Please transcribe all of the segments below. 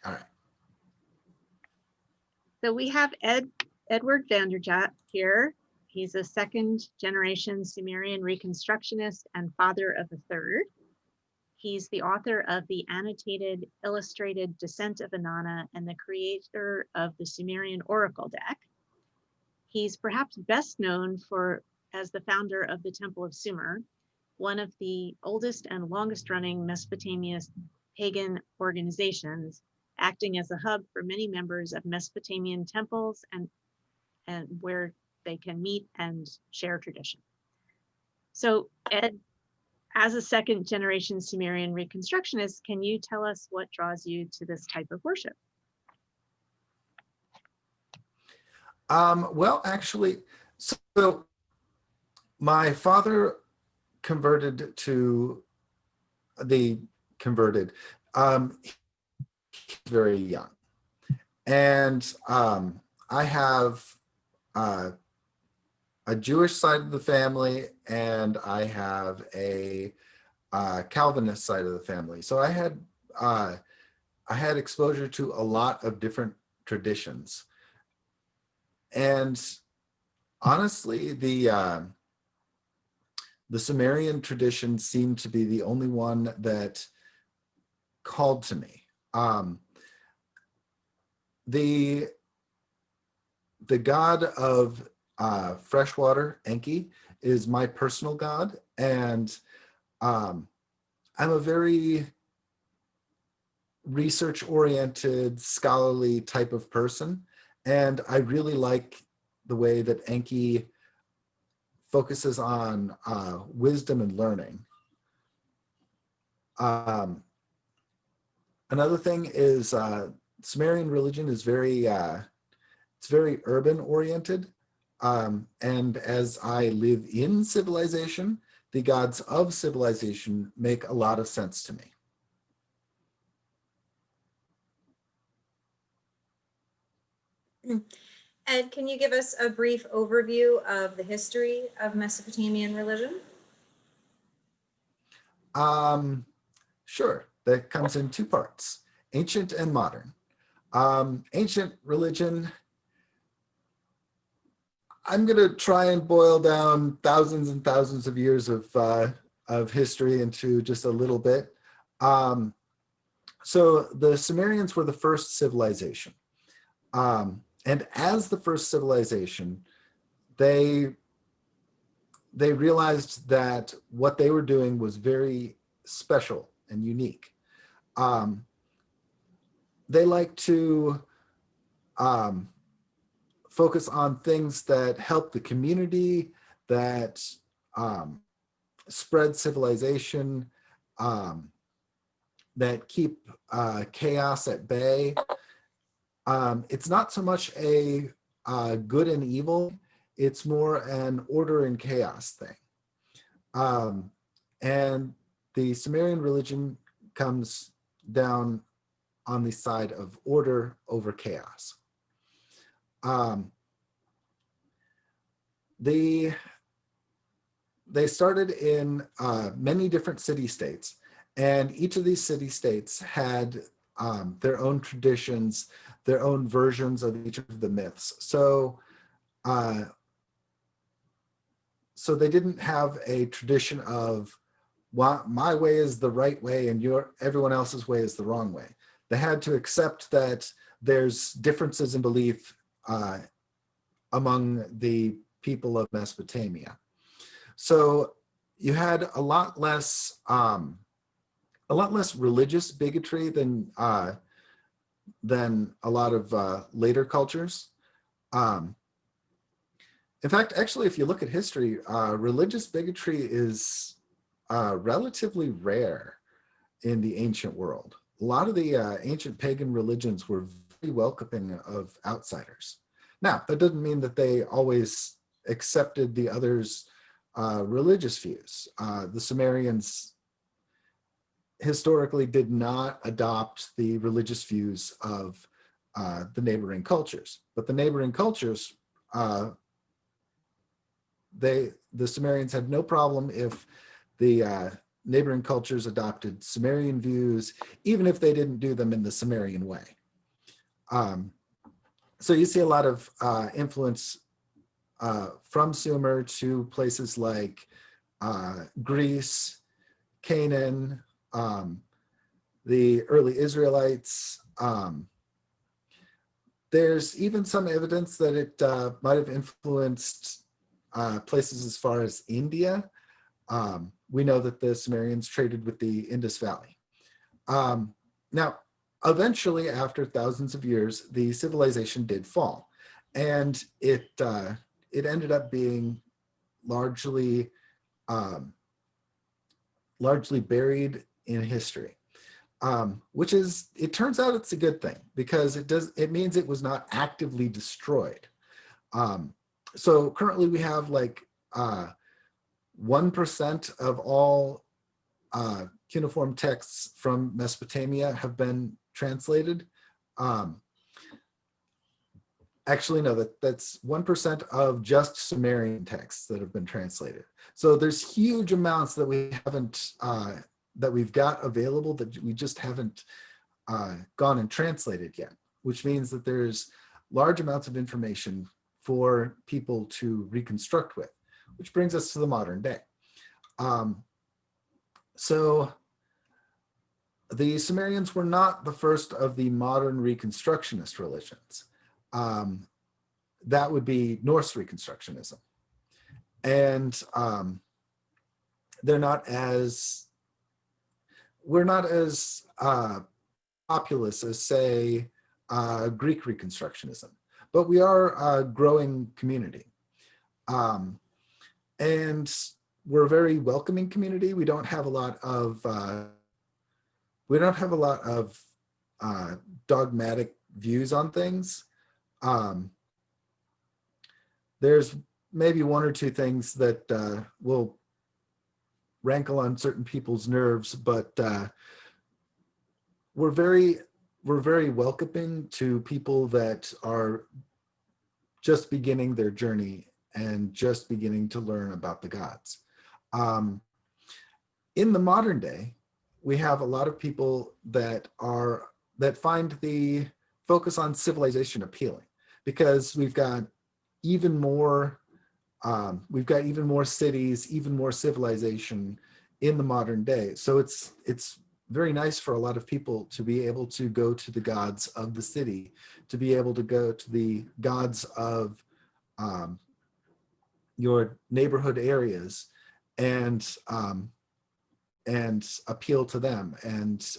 All right. So we have Edward VanDerJagt here. He's a second generation Sumerian Reconstructionist and father of a third. He's the author of the annotated illustrated Descent of Inanna and the creator of the Sumerian Oracle deck. He's perhaps best known as the founder of the Temple of Sumer, one of the oldest and longest running Mesopotamian pagan organizations, acting as a hub for many members of Mesopotamian temples and where they can meet and share tradition. So Ed, as a second generation Sumerian Reconstructionist, can you tell us what draws you to this type of worship? Well, actually, so my father converted to very young. And I have a Jewish side of the family, and I have a Calvinist side of the family. So I had exposure to a lot of different traditions. And honestly, the Sumerian tradition seemed to be the only one that called to me. The god of freshwater, Enki, is my personal god, and I'm a very research-oriented, scholarly type of person, and I really like the way that Enki focuses on wisdom and learning. Another thing is Sumerian religion is it's very urban oriented. And as I live in civilization, the gods of civilization make a lot of sense to me. Ed, can you give us a brief overview of the history of Mesopotamian religion? Sure, that comes in two parts, ancient and modern. Ancient religion, I'm going to try and boil down thousands and thousands of years of history into just a little bit. So the Sumerians were the first civilization. And as the first civilization, they realized that what they were doing was very special and unique. They like to focus on things that help the community, that spread civilization, that keep chaos at bay. It's not so much a good and evil, it's more an order and chaos thing. And the Sumerian religion comes down on the side of order over chaos. They started in many different city-states, and each of these city-states had their own traditions, their own versions of each of the myths. So they didn't have a tradition of, well, my way is the right way and everyone else's way is the wrong way. They had to accept that there's differences in belief among the people of Mesopotamia. So you had a lot less religious bigotry than a lot of later cultures. In fact, actually, if you look at history, religious bigotry is relatively rare in the ancient world. A lot of the ancient pagan religions were very welcoming of outsiders. Now, that doesn't mean that they always accepted the others' religious views. The Sumerians historically did not adopt the religious views of the neighboring cultures, but the neighboring cultures, the Sumerians had no problem if the neighboring cultures adopted Sumerian views, even if they didn't do them in the Sumerian way. So you see a lot of influence from Sumer to places like Greece, Canaan, the early Israelites. There's even some evidence that it might have influenced places as far as India. We know that the Sumerians traded with the Indus Valley. Now, eventually, after thousands of years, the civilization did fall, and it ended up being largely buried in history. Which is, it turns out it's a good thing, because it means it was not actively destroyed. So currently we have like 1% of all cuneiform texts from Mesopotamia have been translated. Actually, no, that's 1% of just Sumerian texts that have been translated. So there's huge amounts that we haven't that we've got available that we just haven't gone and translated yet, which means that there's large amounts of information for people to reconstruct with, which brings us to the modern day. So the Sumerians were not the first of the modern Reconstructionist religions. That would be Norse Reconstructionism. And we're not as populous as, say, Greek Reconstructionism, but we are a growing community. And we're a very welcoming community. We don't have a lot of dogmatic views on things. There's maybe one or two things that will rankle on certain people's nerves, but we're very welcoming to people that are just beginning their journey and just beginning to learn about the gods. In the modern day, we have a lot of people that find the focus on civilization appealing, because we've got even more cities, even more civilization in the modern day. So it's very nice for a lot of people to be able to go to the gods of the city, to be able to go to the gods of your neighborhood areas and appeal to them and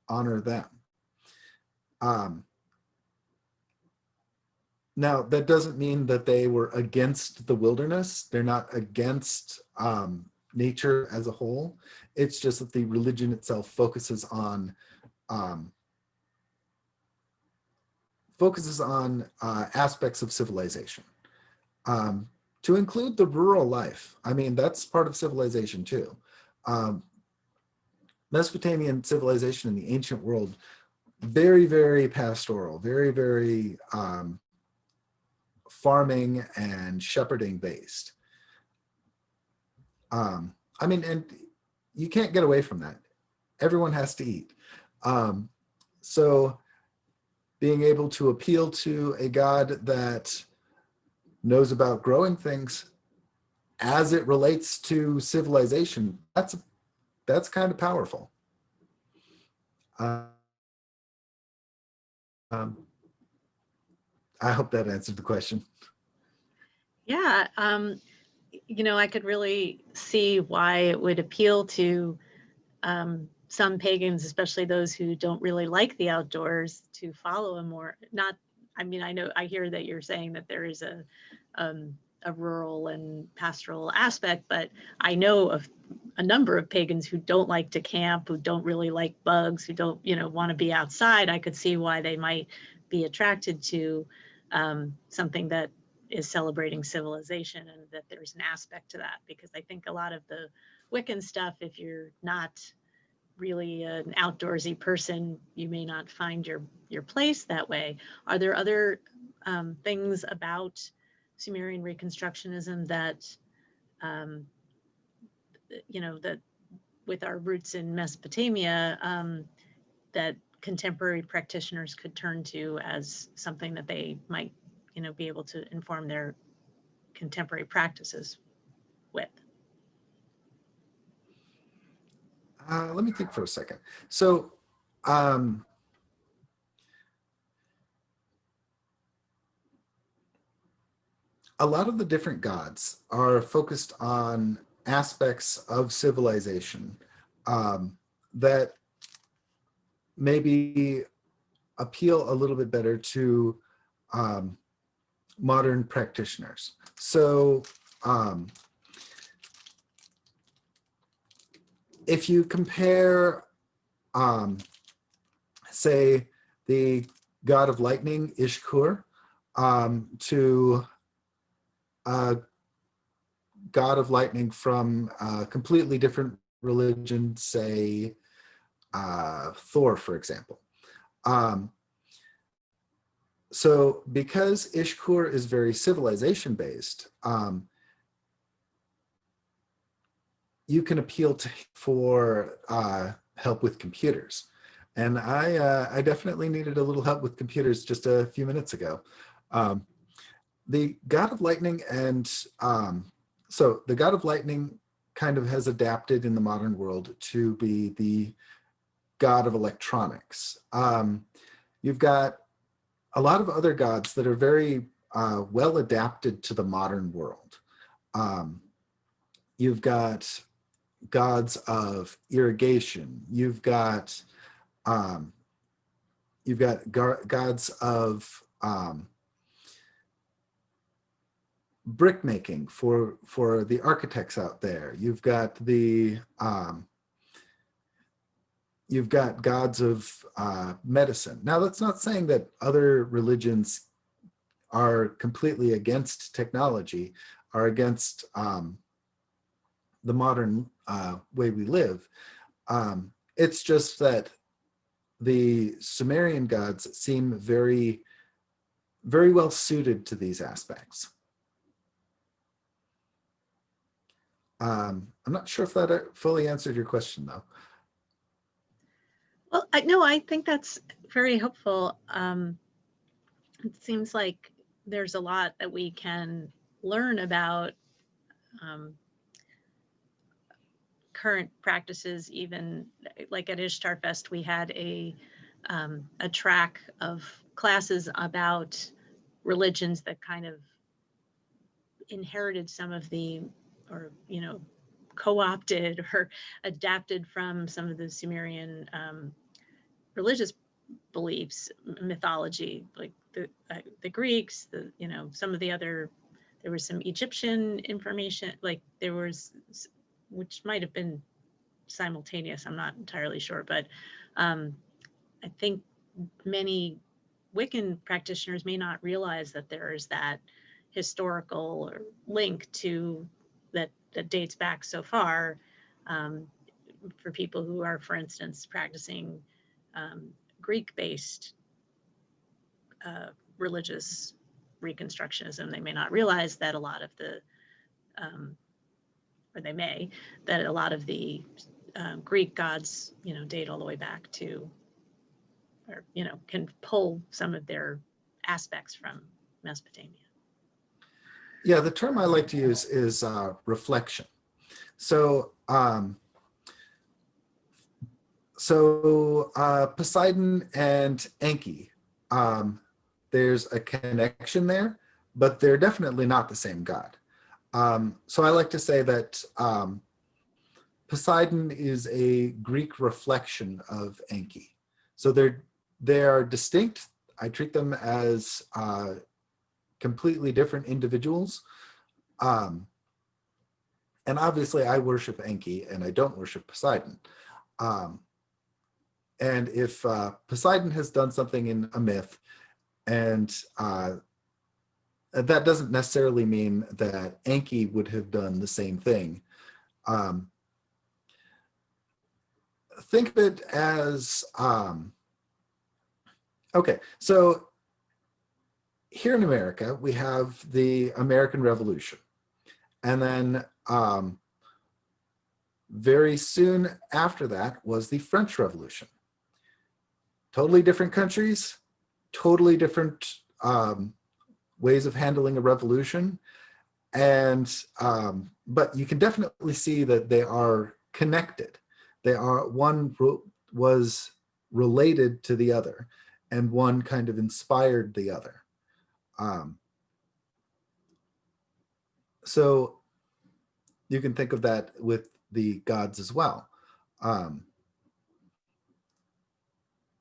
honor them. Now, that doesn't mean that they were against the wilderness. They're not against nature as a whole. It's just that the religion itself focuses on aspects of civilization, to include the rural life. I mean, that's part of civilization too. Mesopotamian civilization in the ancient world, very, very pastoral, very, very farming and shepherding based. I mean, and you can't get away from that. Everyone has to eat. So being able to appeal to a god that knows about growing things as it relates to civilization, that's kind of powerful. I hope that answered the question. Yeah, I could really see why it would appeal to some pagans, especially those who don't really like the outdoors, to follow a more, I hear that you're saying that there is a rural and pastoral aspect, but I know of a number of pagans who don't like to camp, who don't really like bugs, who don't, want to be outside. I could see why they might be attracted to something that is celebrating civilization, and that there's an aspect to that, because I think a lot of the Wiccan stuff, if you're not really an outdoorsy person, you may not find your place that way. Are there other things about Sumerian Reconstructionism that that with our roots in Mesopotamia, that contemporary practitioners could turn to as something that they might, be able to inform their contemporary practices with. Let me think for a second. So, a lot of the different gods are focused on aspects of civilization that maybe appeal a little bit better to modern practitioners. So if you compare, say, the god of lightning, Ishkur, to a god of lightning from a completely different religion, say Thor, for example. So because Ishkur is very civilization based, you can appeal to for help with computers. And I definitely needed a little help with computers just a few minutes ago. The god of lightning and so the god of lightning kind of has adapted in the modern world to be the god of electronics. You've got a lot of other gods that are very well adapted to the modern world. You've got gods of irrigation. You've got gods of brick making for the architects out there. You've got gods of medicine. Now, that's not saying that other religions are completely against technology, are against the modern way we live. It's just that the Sumerian gods seem very, very well suited to these aspects. I'm not sure if that fully answered your question, though. Well, no, I think that's very helpful. It seems like there's a lot that we can learn about current practices. Even like at Ishtar Fest, we had a track of classes about religions that kind of inherited some of the, or co-opted or adapted from some of the Sumerian religious beliefs, mythology, like the Greeks, some of the other, there was some Egyptian information, like there was, which might have been simultaneous, I'm not entirely sure, but I think many Wiccan practitioners may not realize that there is that historical link to that dates back so far, for people who are, for instance, practicing Greek-based religious Reconstructionism. They may not realize that a lot of the, or they may, that a lot of the Greek gods, date all the way back to, or, can pull some of their aspects from Mesopotamia. Yeah, the term I like to use is reflection. So, Poseidon and Enki, there's a connection there, but they're definitely not the same god. So I like to say that Poseidon is a Greek reflection of Enki. So they are distinct. I treat them as completely different individuals. And obviously I worship Enki and I don't worship Poseidon. And if Poseidon has done something in a myth, and that doesn't necessarily mean that Enki would have done the same thing. Think of it as, okay, so here in America, we have the American Revolution. And then very soon after that was the French Revolution. Totally different countries, totally different ways of handling a revolution. And, but you can definitely see that they are connected. They are, one was related to the other, and one kind of inspired the other. So you can think of that with the gods as well.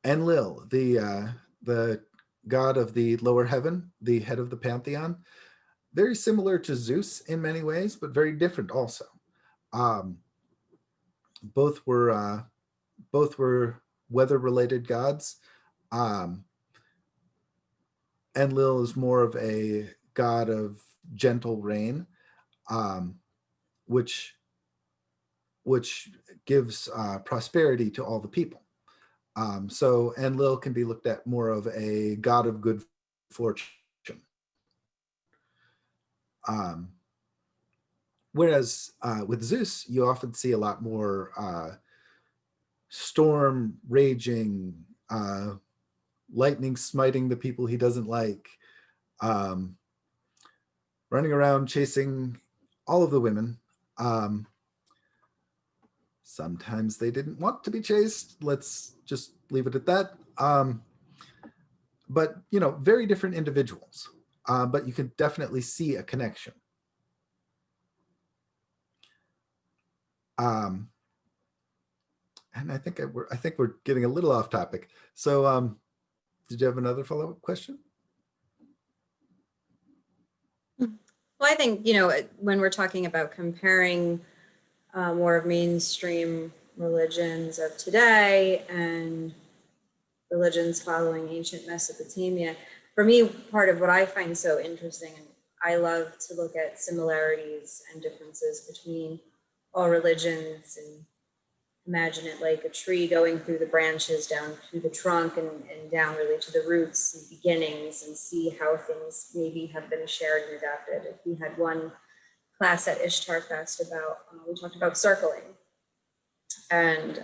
Enlil, the god of the lower heaven, the head of the pantheon, very similar to Zeus in many ways, but very different also. Both were weather-related gods. Enlil is more of a god of gentle rain, which gives prosperity to all the people. So Enlil can be looked at more of a god of good fortune. Whereas with Zeus, you often see a lot more storm raging, lightning smiting the people he doesn't like, running around chasing all of the women. Sometimes they didn't want to be chased. Let's just leave it at that. But, you know, very different individuals, but you can definitely see a connection. And I think we're getting a little off topic. So did you have another follow-up question? Well, I think, you know, when we're talking about comparing more of mainstream religions of today and religions following ancient Mesopotamia, for me, part of what I find so interesting, and I love to look at similarities and differences between all religions, and imagine it like a tree going through the branches down through the trunk and down really to the roots and beginnings, and see how things maybe have been shared and adapted. If we had one class at Ishtar Fest about, we talked about circling, and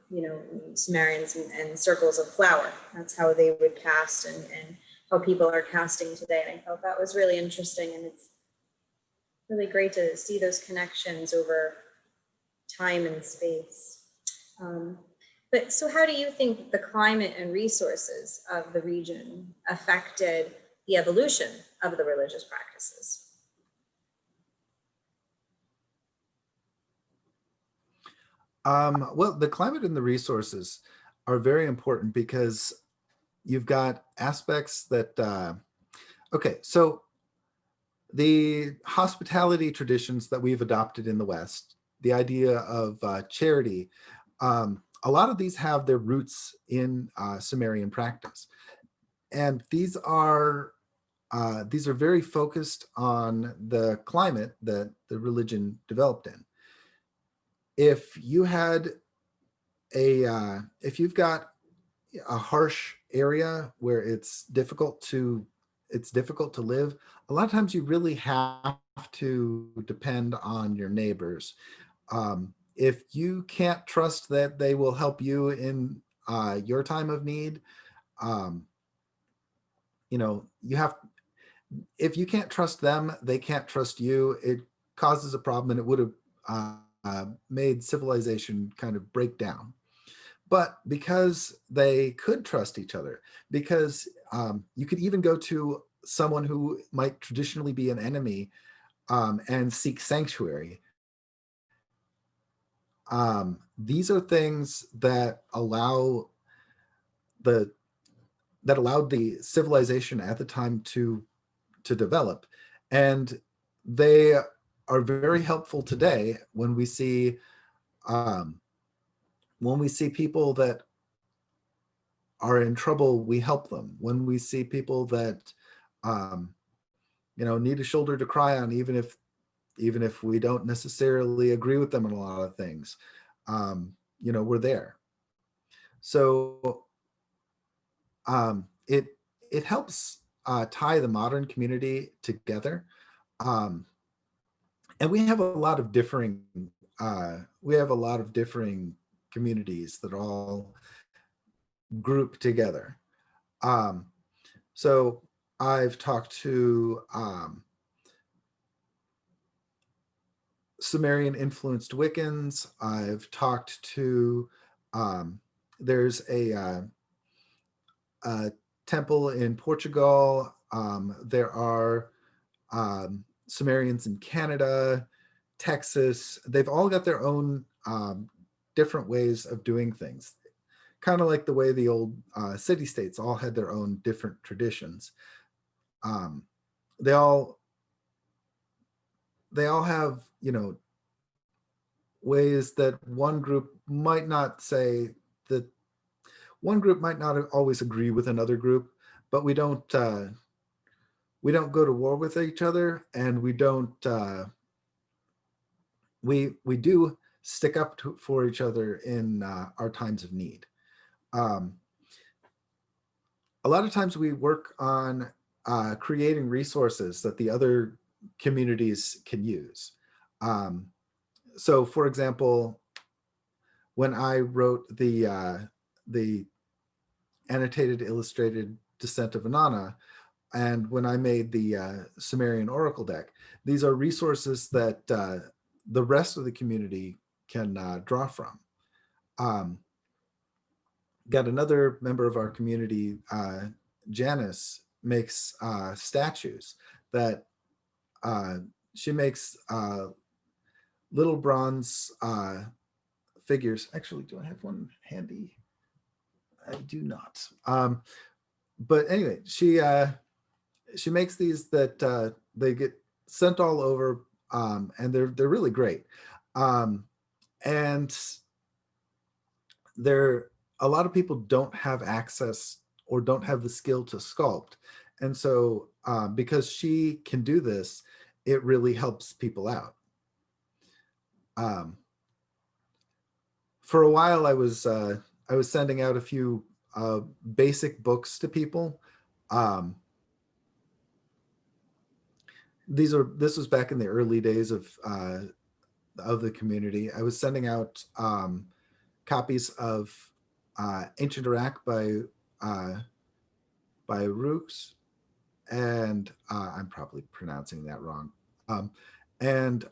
you know, Sumerians and circles of flour. That's how they would cast, and how people are casting today. And I felt that was really interesting, and it's really great to see those connections over time and space. But so how do you think the climate and resources of the region affected the evolution of the religious practices? Well, the climate and the resources are very important because you've got aspects that, okay, so the hospitality traditions that we've adopted in the West, the idea of charity, a lot of these have their roots in Sumerian practice. And these are very focused on the climate that the religion developed in. If you had if you've got a harsh area where it's difficult to live, a lot of times you really have to depend on your neighbors. If you can't trust that they will help you in your time of need, you know, if you can't trust them, they can't trust you. It causes a problem, and it would have made civilization kind of break down. But because they could trust each other, because you could even go to someone who might traditionally be an enemy and seek sanctuary. These are things that allowed the civilization at the time to develop, and they are very helpful today when we see people that are in trouble. We help them. When we see people that you know, need a shoulder to cry on, even if we don't necessarily agree with them on a lot of things, you know, we're there. So it helps tie the modern community together. And we have a lot of differing we have a lot of differing communities that all group together. So I've talked to Sumerian influenced Wiccans. I've talked to, there's a temple in Portugal. There are Sumerians in Canada, Texas. They've all got their own different ways of doing things. Kind of like the way the old city-states all had their own different traditions. They all have, you know, ways that one group might not say, that one group might not always agree with another group, but we don't go to war with each other, and we don't we do stick up for each other in our times of need. A lot of times we work on creating resources that the other communities can use. So for example, when I wrote the annotated illustrated Descent of Inanna, and when I made the Sumerian Oracle deck, these are resources that the rest of the community can draw from. Got another member of our community, Janice, makes statues that she makes little bronze figures. Actually, do I have one handy? I do not. But anyway, she makes these that they get sent all over, and they're really great. And a lot of people don't have access or don't have the skill to sculpt. And so because she can do this, it really helps people out. For a while, I was sending out a few basic books to people. This was back in the early days of the community. I was sending out copies of Ancient Iraq by Rooks, and I'm probably pronouncing that wrong. And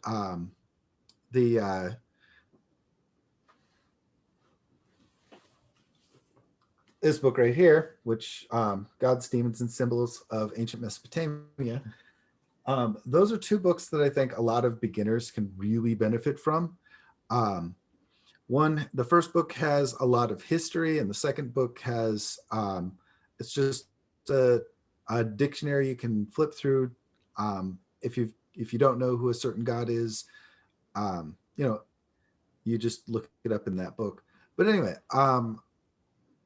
this book right here, which Gods, Demons, and Symbols of Ancient Mesopotamia. Those are two books that I think a lot of beginners can really benefit from. The first book has a lot of history, and the second book has, it's just a dictionary you can flip through. If you don't know who a certain god is, you just look it up in that book. But anyway,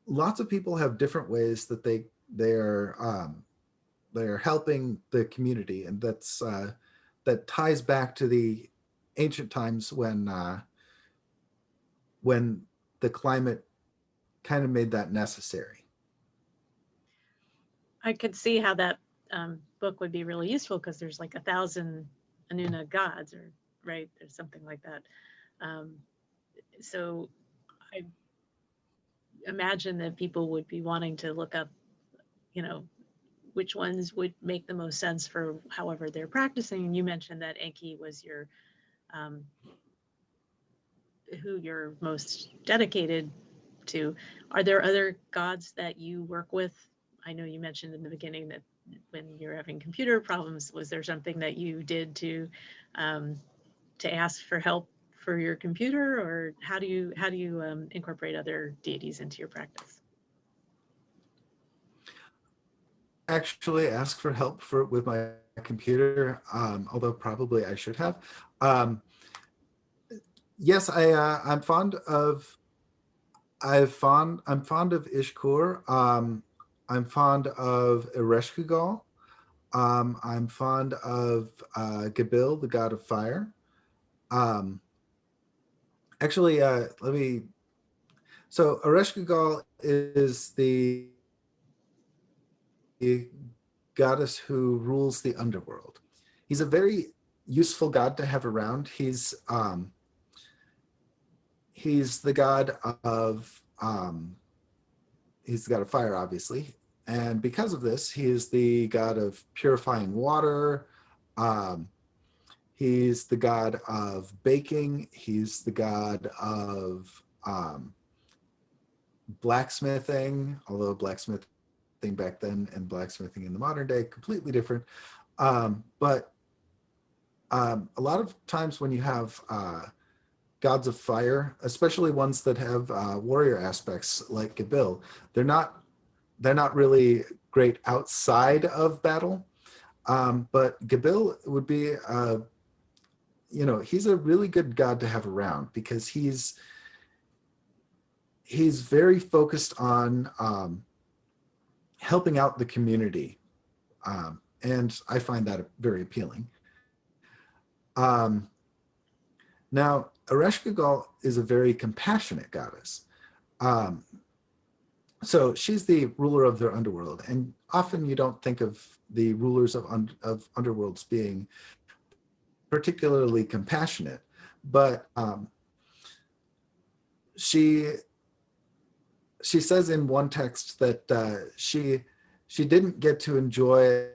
lots of people have different ways that they're helping the community, and that ties back to the ancient times when the climate kind of made that necessary. I could see how that book would be really useful, because there's like 1,000 Anuna gods, or right, there's something like that. So I imagine that people would be wanting to look up, which ones would make the most sense for however they're practicing. And you mentioned that Enki was your who you're most dedicated to. Are there other gods that you work with? I know you mentioned in the beginning that when you're having computer problems, was there something that you did to ask for help for your computer, or how do you incorporate other deities into your practice? Actually ask for help with my computer, although probably I should have. Yes, I'm fond of Ishkur. I'm fond of Ereshkigal. I'm fond of Gabil, the god of fire. Actually, so Ereshkigal is the goddess who rules the underworld. He's a very useful god to have around. He's he's the god of he's the god of fire, obviously, and because of this, he is the god of purifying water. He's the god of baking. He's the god of blacksmithing, although blacksmithing back then and blacksmithing in the modern day, completely different. But a lot of times when you have gods of fire, especially ones that have warrior aspects like Gabil, they're not really great outside of battle. But Gabil would be, he's a really good god to have around because he's very focused on helping out the community. And I find that very appealing. Now, Ereshkigal is a very compassionate goddess. So she's the ruler of their underworld. And often you don't think of the rulers of underworlds being particularly compassionate, but she says in one text that she didn't get to enjoy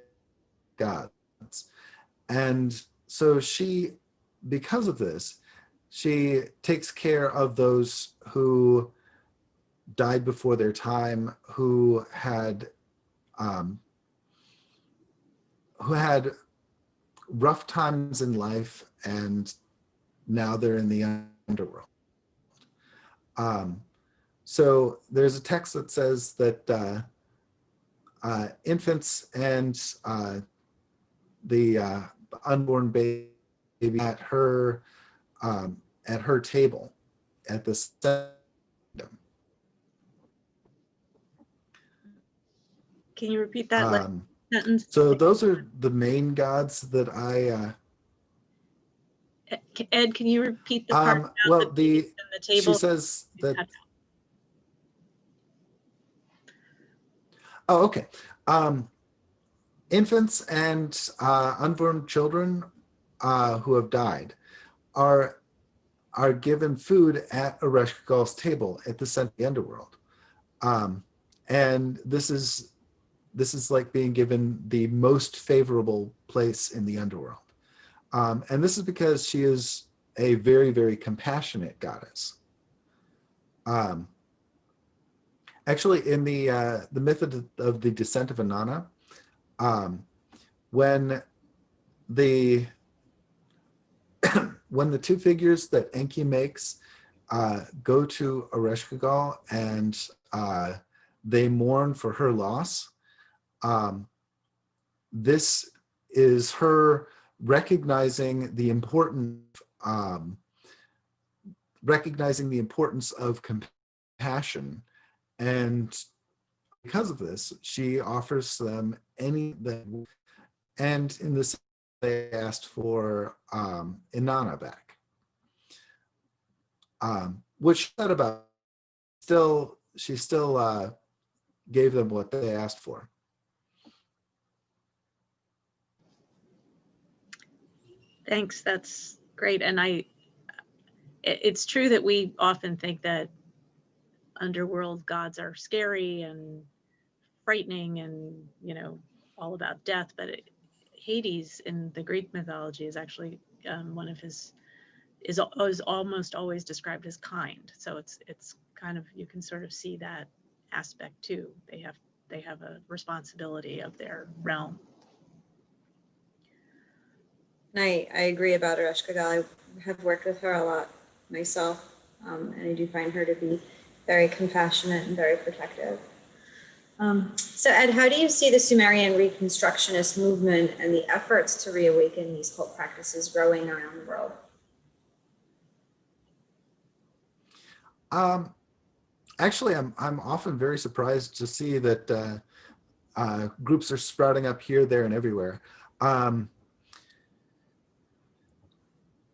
gods. And so because of this, she takes care of those who died before their time, who had rough times in life, and now they're in the underworld. So there's a text that says that infants and the unborn baby at her table at the kingdom. Can you repeat that sentence? So those are the main gods that I. Ed, can you repeat the part about the table? She says that. Oh, okay. Infants and unborn children who have died are given food at Ereshkigal's table at the center of the underworld, and this is like being given the most favorable place in the underworld, and this is because she is a very, very compassionate goddess. Actually, in the myth of the descent of Inanna, when the two figures that Enki makes go to Ereshkigal and they mourn for her loss, this is her recognizing the importance of compassion, and because of this, she offers them anything. And in this, they asked for Inanna back, which said about she still gave them what they asked for. Thanks, that's great. And it's true that we often think that underworld gods are scary and frightening and, all about death, but Hades in the Greek mythology is actually one of his, is almost always described as kind. So it's kind of, you can sort of see that aspect too. They have a responsibility of their realm. And I agree about Ereshkigal. I have worked with her a lot myself, and I do find her to be very compassionate and very protective. So Ed, how do you see the Sumerian Reconstructionist movement and the efforts to reawaken these cult practices growing around the world? Actually, I'm often very surprised to see that groups are sprouting up here, there, and everywhere.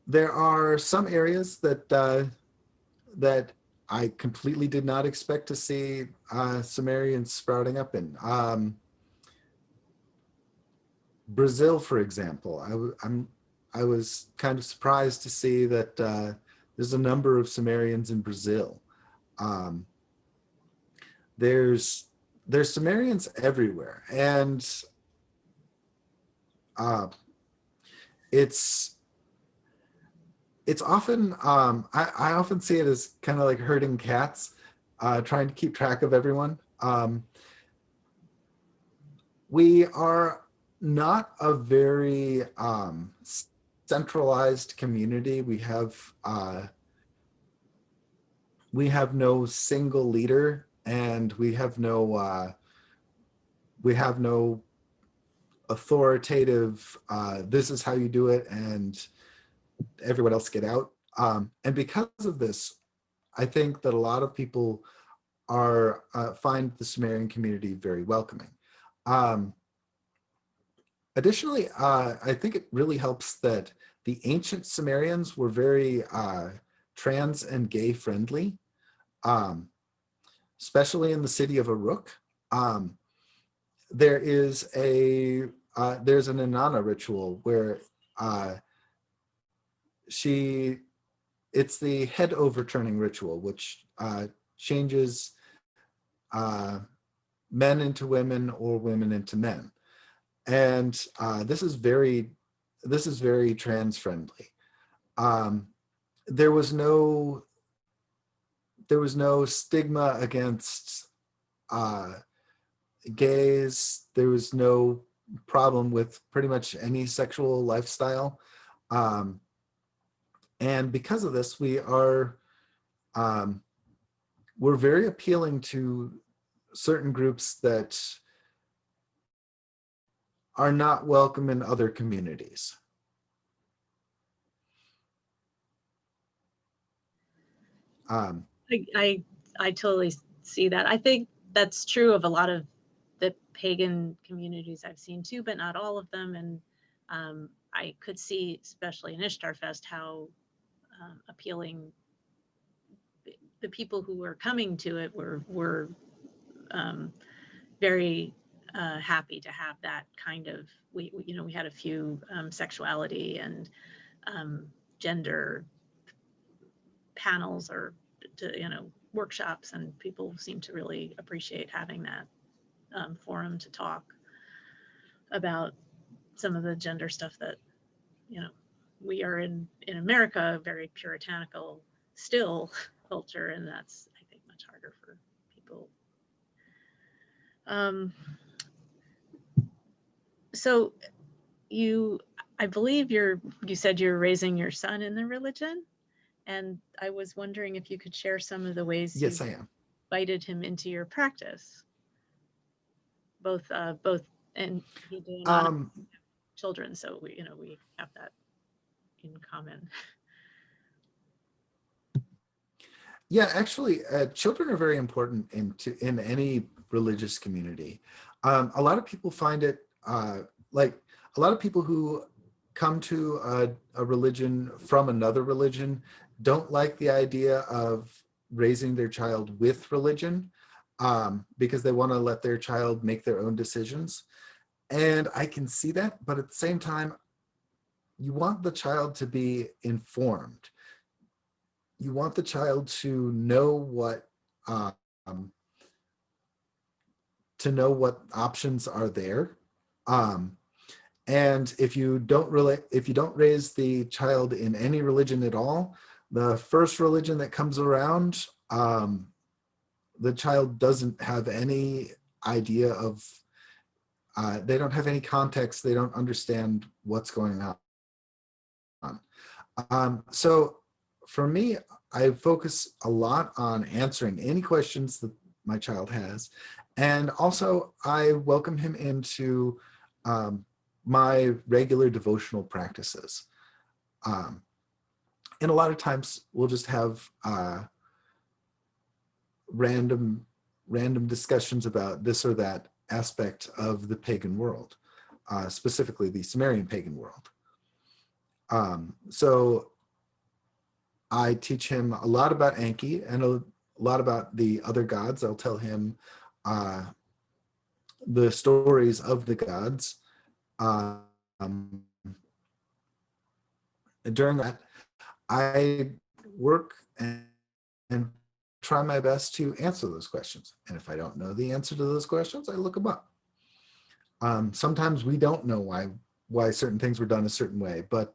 There are some areas that I completely did not expect to see Sumerians sprouting up in. Brazil, for example, I was kind of surprised to see that There's a number of Sumerians in Brazil. There's Sumerians everywhere, and it's often I often see it as kind of like herding cats, trying to keep track of everyone. We are not a very centralized community. We have no single leader, and we have no authoritative this is how you do it and everyone else get out. And because of this, I think that a lot of people are find the Sumerian community very welcoming. Additionally, I think it really helps that the ancient Sumerians were very trans and gay friendly, especially in the city of Uruk. There's an Inanna ritual where it's the head overturning ritual, which changes men into women or women into men. And this is very trans friendly. There was no stigma against gays. There was no problem with pretty much any sexual lifestyle. And because of this, we're very appealing to certain groups that are not welcome in other communities. I totally see that. I think that's true of a lot of the pagan communities I've seen too, but not all of them. And I could see, especially in Ishtar Fest, how appealing the people who were coming to it were very happy to have that kind of, we had a few sexuality and gender panels or workshops, and people seem to really appreciate having that forum to talk about some of the gender stuff that we are in America, a very puritanical still culture, and that's, I think, much harder for people. So I believe you said you're raising your son in the religion, and I was wondering if you could share some of the ways Yes, I am. Invited him into your practice, both and he did children, so we have that in common. Yeah, actually, children are very important in any religious community. A lot of people find it like a lot of people who come to a religion from another religion don't like the idea of raising their child with religion, because they want to let their child make their own decisions. And I can see that, but at the same time, you want the child to be informed. You want the child to know what options are there. And if you don't raise the child in any religion at all, the first religion that comes around, the child doesn't have any idea of, they don't have any context, they don't understand what's going on. So for me, I focus a lot on answering any questions that my child has. And also I welcome him into my regular devotional practices. And a lot of times we'll just have random discussions about this or that aspect of the pagan world, specifically the Sumerian pagan world. So I teach him a lot about Enki and a lot about the other gods. I'll tell him the stories of the gods. During that, I work and try my best to answer those questions. And if I don't know the answer to those questions, I look them up. Sometimes we don't know why certain things were done a certain way, but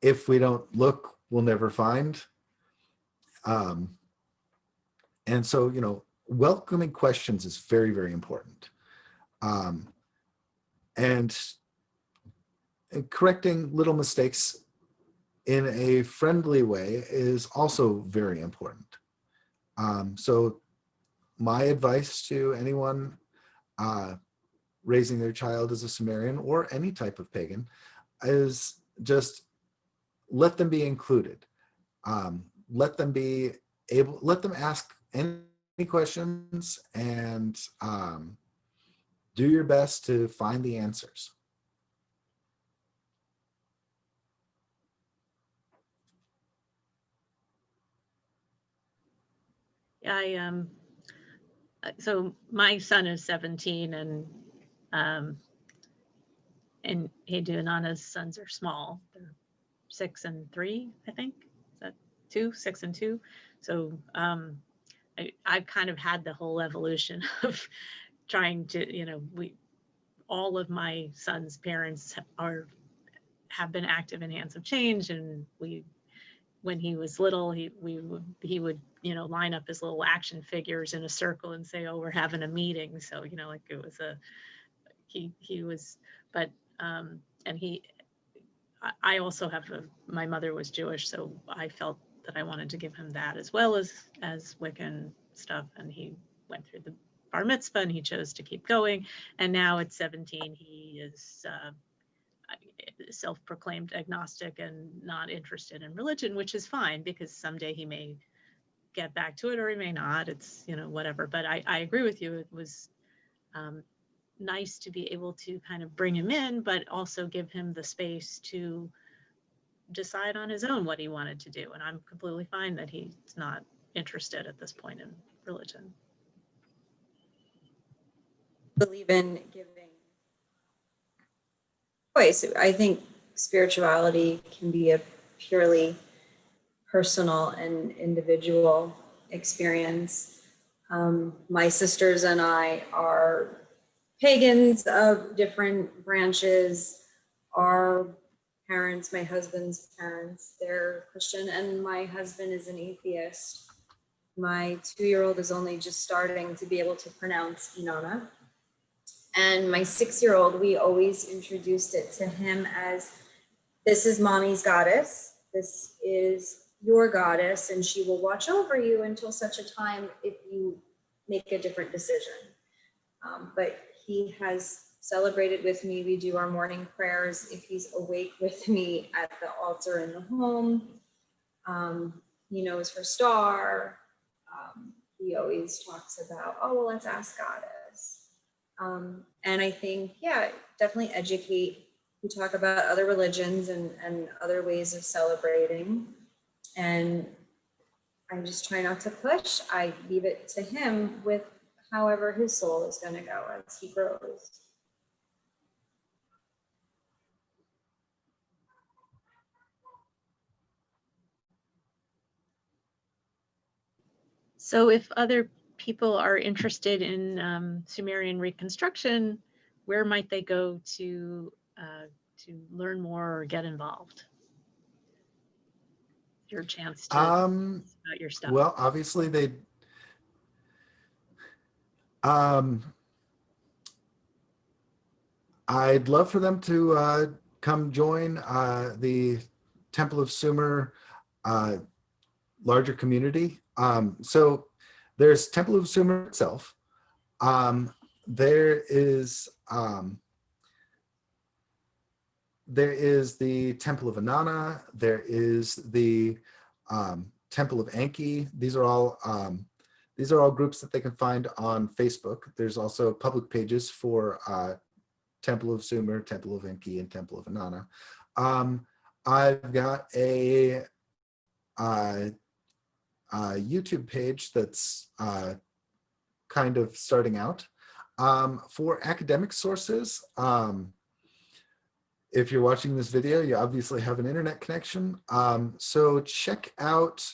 if we don't look, we'll never find. And so, you know, welcoming questions is very, very important. And correcting little mistakes in a friendly way is also very important. So my advice to anyone raising their child as a Sumerian or any type of pagan is just let them be included. Let them ask any questions, and do your best to find the answers. So my son is 17, and Hedu and Anna's sons are small. They're 6 and 3, I think. Is that 2, 6 and 2? So I've kind of had the whole evolution of trying to, you know, all of my son's parents have been active in Hands of Change, and when he was little, he would, you know, line up his little action figures in a circle and say, "Oh, we're having a meeting." So, you know, like it was he was, but and I also have my mother was Jewish, so I felt that I wanted to give him that as well as Wiccan stuff, and he went through the bar mitzvah and he chose to keep going, and now at 17 he is self-proclaimed agnostic and not interested in religion, which is fine, because someday he may get back to it or he may not. It's, you know, whatever. But I agree with you. It was nice to be able to kind of bring him in, but also give him the space to decide on his own what he wanted to do. And I'm completely fine that he's not interested at this point in religion. Believe in giving choice. I think spirituality can be a purely personal and individual experience. My sisters and I are pagans of different branches. Our parents, my husband's parents, they're Christian, and my husband is an atheist. My 2-year-old is only just starting to be able to pronounce Inanna. And my 6-year-old, we always introduced it to him as, this is mommy's goddess, this is your goddess, and she will watch over you until such a time if you make a different decision. But he has celebrated with me. We do our morning prayers if he's awake with me at the altar in the home. He knows her star. He always talks about, oh, well, let's ask goddess. And I think, yeah, definitely educate. We talk about other religions and other ways of celebrating. And I just try not to push. I leave it to him with however his soul is going to go as he grows. So if other people are interested in Sumerian Reconstruction, where might they go to learn more or get involved? Your chance to about your stuff. Well, obviously they I'd love for them to come join the Temple of Sumer larger community. So there's Temple of Sumer itself. There is the Temple of Inanna. There is the Temple of Enki. These are all groups that they can find on Facebook. There's also public pages for Temple of Sumer, Temple of Enki, and Temple of Inanna. I've got a YouTube page that's kind of starting out. For academic sources, if you're watching this video, you obviously have an internet connection. So check out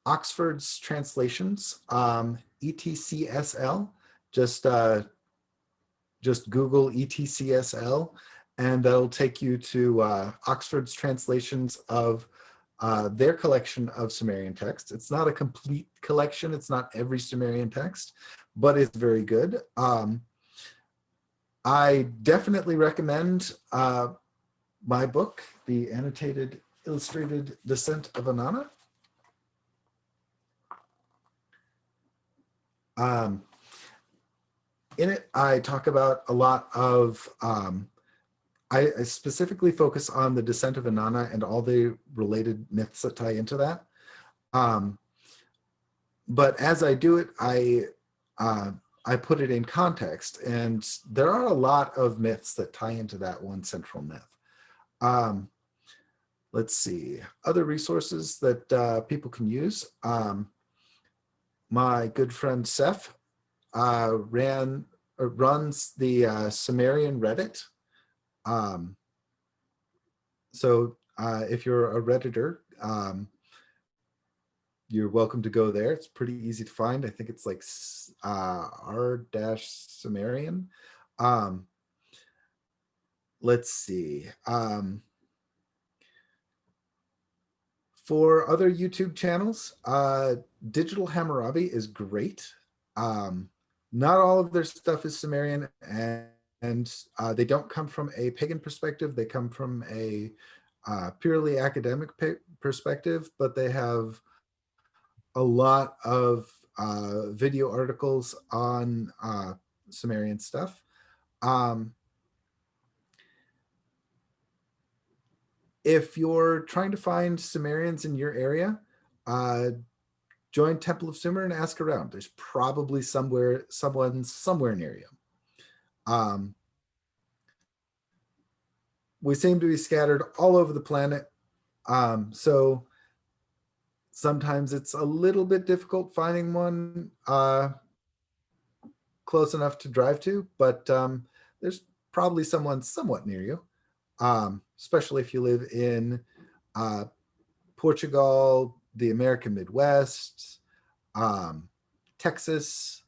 Oxford's translations, ETCSL. Just Google ETCSL, and that'll take you to Oxford's translations of their collection of Sumerian texts. It's not a complete collection. It's not every Sumerian text, but it's very good. I definitely recommend my book, The Annotated Illustrated Descent of Inanna. In it, I talk about a lot of, I specifically focus on the descent of Inanna and all the related myths that tie into that. But as I do it, I put it in context, and there are a lot of myths that tie into that one central myth. Let's see, other resources that people can use. My good friend Seth runs the Sumerian Reddit. So if you're a Redditor, you're welcome to go there. It's pretty easy to find. I think it's like r-Sumerian. Let's see. For other YouTube channels, Digital Hammurabi is great. Not all of their stuff is Sumerian, and they don't come from a pagan perspective. They come from a purely academic perspective, but they have a lot of video articles on Sumerian stuff. If you're trying to find Sumerians in your area, join Temple of Sumer and ask around. There's probably someone somewhere near you. We seem to be scattered all over the planet. So sometimes it's a little bit difficult finding one close enough to drive to, but there's probably someone somewhat near you, especially if you live in Portugal, the American Midwest, Texas,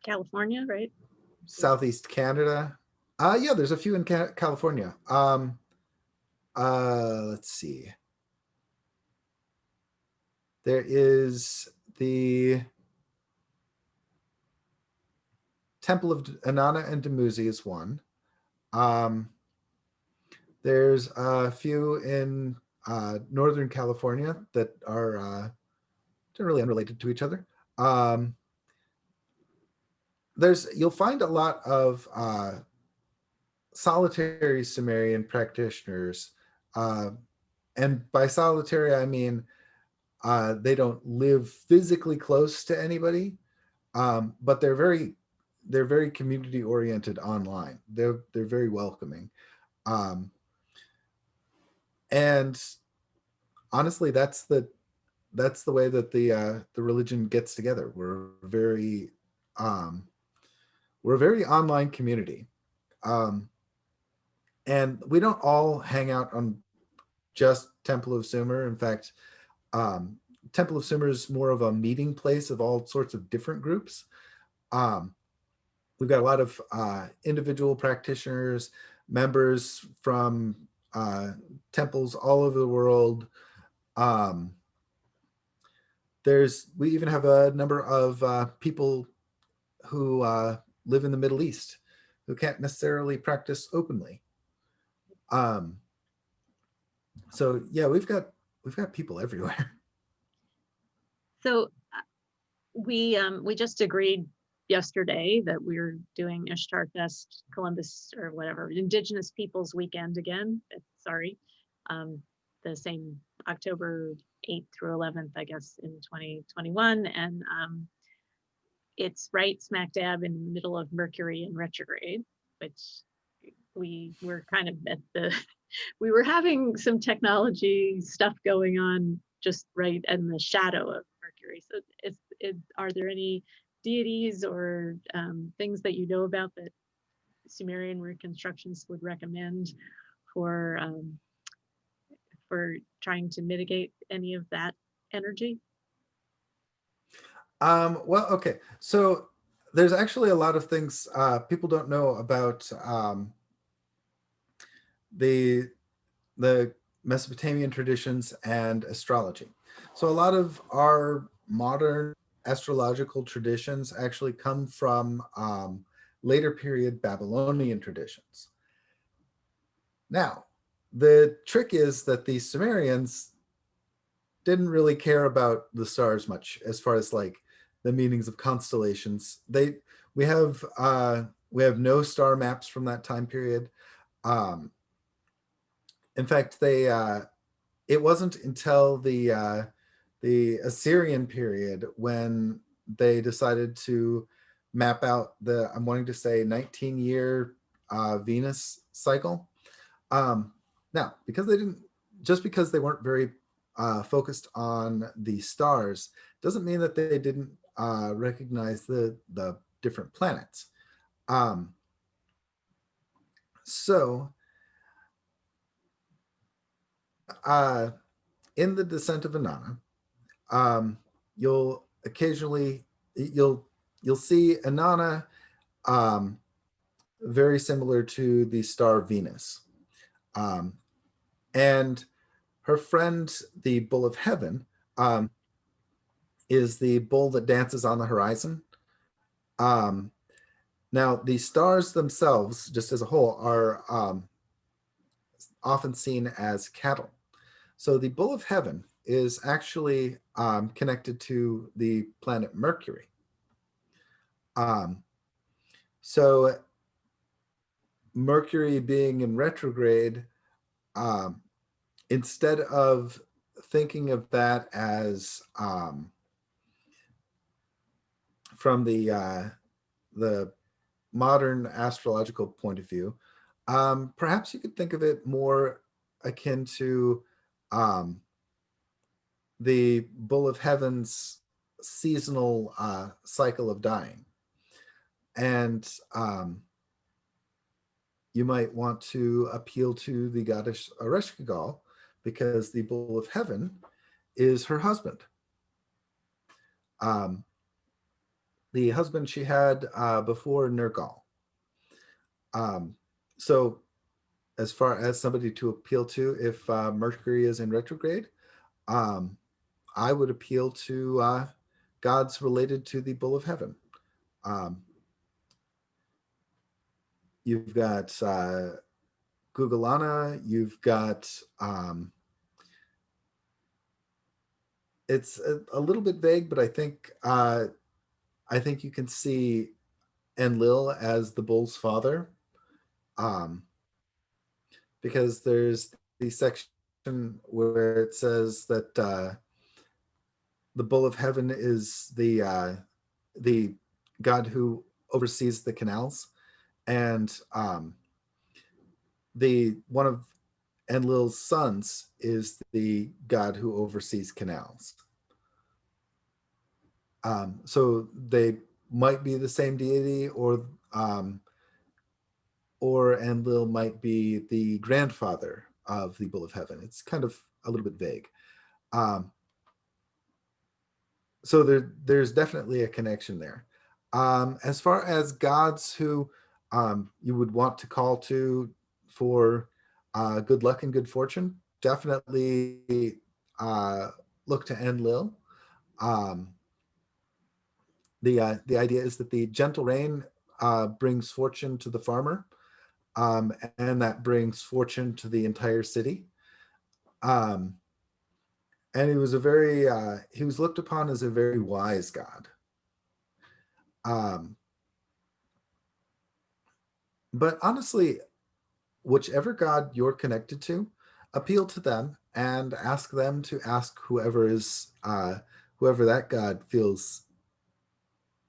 California, right? Southeast Canada. Yeah, there's a few in California. Let's see. There is the Temple of Inanna and Dumuzi is one. There's a few in Northern California that are generally unrelated to each other. You'll find a lot of solitary Sumerian practitioners, and by solitary I mean they don't live physically close to anybody, but they're very community oriented online. They're very welcoming, and honestly, that's the way that the religion gets together. We're a very online community, and we don't all hang out on just Temple of Sumer. In fact, Temple of Sumer is more of a meeting place of all sorts of different groups. We've got a lot of individual practitioners, members from temples all over the world. We even have a number of people who live in the Middle East who can't necessarily practice openly. So yeah, we've got people everywhere. So we just agreed yesterday that we're doing Ishtar Fest, Columbus or whatever, Indigenous Peoples Weekend again. Sorry, the same October 8th through 11th, I guess, in 2021, and it's right smack dab in the middle of Mercury in retrograde, which we were kind of at the we were having some technology stuff going on just right in the shadow of Mercury. So are there any deities or things that you know about that Sumerian Reconstructionists would recommend for trying to mitigate any of that energy? Well, okay. So there's actually a lot of things people don't know about the Mesopotamian traditions and astrology. So a lot of our modern astrological traditions actually come from later period Babylonian traditions. Now, the trick is that the Sumerians didn't really care about the stars much as far as like the meanings of constellations. We have no star maps from that time period. Um, in fact, it wasn't until the Assyrian period when they decided to map out I'm wanting to say 19-year Venus cycle. Now, because they weren't very focused on the stars, doesn't mean that they didn't recognize the different planets. So in the Descent of Inanna, you'll occasionally you'll see Inanna very similar to the star Venus, and her friend, the Bull of Heaven, is the bull that dances on the horizon. Now, the stars themselves, just as a whole, are often seen as cattle. So the Bull of Heaven is actually connected to the planet Mercury. So Mercury being in retrograde, instead of thinking of that as from the modern astrological point of view, perhaps you could think of it more akin to the Bull of Heaven's seasonal cycle of dying. And you might want to appeal to the goddess Ereshkigal because the Bull of Heaven is her husband. The husband she had before Nergal. So as far as somebody to appeal to, if Mercury is in retrograde, I would appeal to gods related to the Bull of Heaven. You've got Gugalana, you've got, it's a little bit vague, but I think you can see Enlil as the bull's father, because there's the section where it says that the Bull of Heaven is the god who oversees the canals, and the one of Enlil's sons is the god who oversees canals. So they might be the same deity, or Enlil might be the grandfather of the Bull of Heaven. It's kind of a little bit vague. So there's definitely a connection there. As far as gods who you would want to call to for good luck and good fortune, definitely look to Enlil. The idea is that the gentle rain brings fortune to the farmer, and that brings fortune to the entire city. And he was he was looked upon as a very wise god. But honestly, whichever god you're connected to, appeal to them and ask them to ask whoever that god feels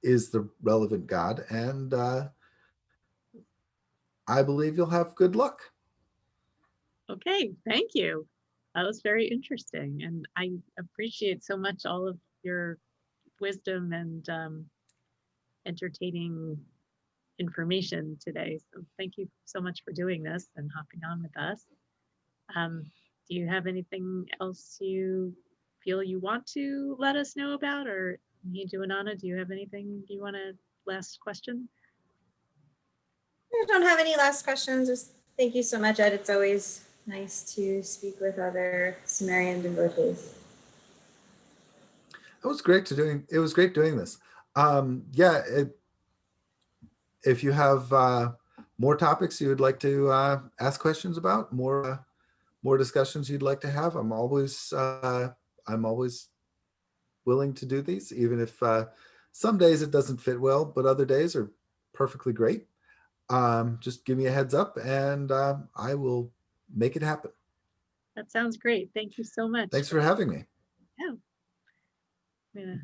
is the relevant god, and I believe you'll have good luck. Okay, thank you. That was very interesting, and I appreciate so much all of your wisdom and entertaining information today. So thank you so much for doing this and hopping on with us. Do you have anything else you feel you want to let us know about? Or Niju and Anna, do you have anything you want to, last question? I don't have any last questions. Just thank you so much, Ed. It's always nice to speak with other Sumerian devotees. It was great doing this. Yeah, if you have more topics you would like to ask questions about, more discussions you'd like to have, I'm always willing to do these, even if some days it doesn't fit well, but other days are perfectly great. Just give me a heads up and I will make it happen. That sounds great. Thank you so much. Thanks for having me. Yeah. I'm gonna